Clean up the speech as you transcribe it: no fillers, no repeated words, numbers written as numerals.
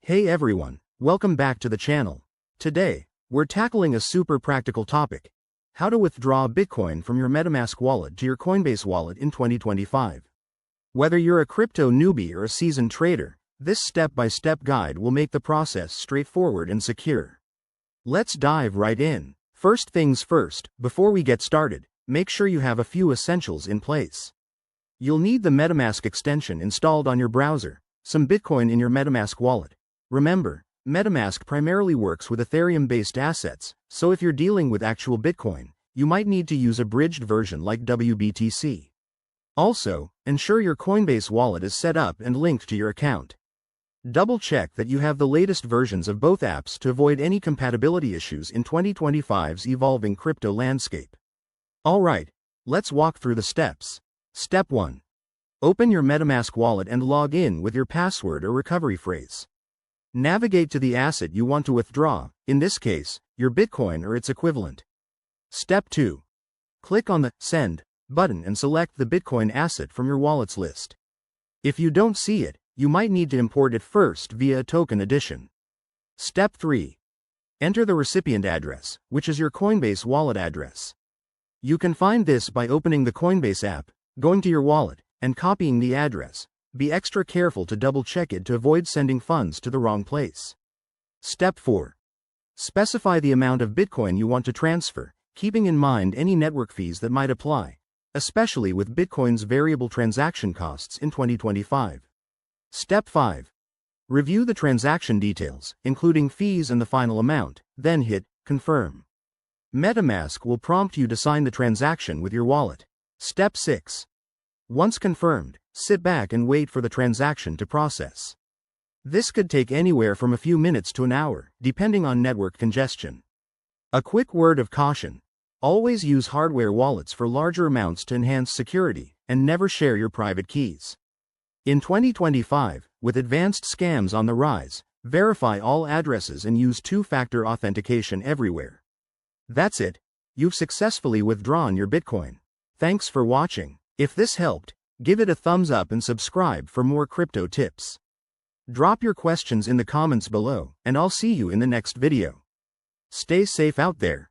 Hey everyone, welcome back to the channel. Today, we're tackling a super practical topic: how to withdraw Bitcoin from your Metamask wallet to your Coinbase wallet in 2025. Whether you're a crypto newbie or a seasoned trader, this step-by-step guide will make the process straightforward and secure. Let's dive right in. First things first, before we get started, make sure you have a few essentials in place. You'll need the Metamask extension installed on your browser, some Bitcoin in your Metamask wallet. Remember, Metamask primarily works with Ethereum-based assets, so if you're dealing with actual Bitcoin, you might need to use a bridged version like WBTC. Also, ensure your Coinbase wallet is set up and linked to your account. Double-check that you have the latest versions of both apps to avoid any compatibility issues in 2025's evolving crypto landscape. Alright, let's walk through the steps. Step 1. Open your Metamask wallet and log in with your password or recovery phrase. Navigate to the asset you want to withdraw, in this case, your Bitcoin or its equivalent. Step 2. Click on the Send button and select the Bitcoin asset from your wallet's list. If you don't see it, you might need to import it first via a token addition. Step 3. Enter the recipient address, which is your Coinbase wallet address. You can find this by opening the Coinbase app, going to your wallet, and copying the address. Be extra careful to double-check it to avoid sending funds to the wrong place. Step 4. Specify the amount of Bitcoin you want to transfer, keeping in mind any network fees that might apply, especially with Bitcoin's variable transaction costs in 2025. Step 5. Review the transaction details, including fees and the final amount, then hit Confirm. Metamask will prompt you to sign the transaction with your wallet. Step 6. Once confirmed, sit back and wait for the transaction to process. This could take anywhere from a few minutes to an hour, depending on network congestion. A quick word of caution: always use hardware wallets for larger amounts to enhance security, and never share your private keys. In 2025, with advanced scams on the rise, verify all addresses and use two-factor authentication everywhere. That's it. You've successfully withdrawn your Bitcoin. Thanks for watching. If this helped, give it a thumbs up and subscribe for more crypto tips. Drop your questions in the comments below, and I'll see you in the next video. Stay safe out there.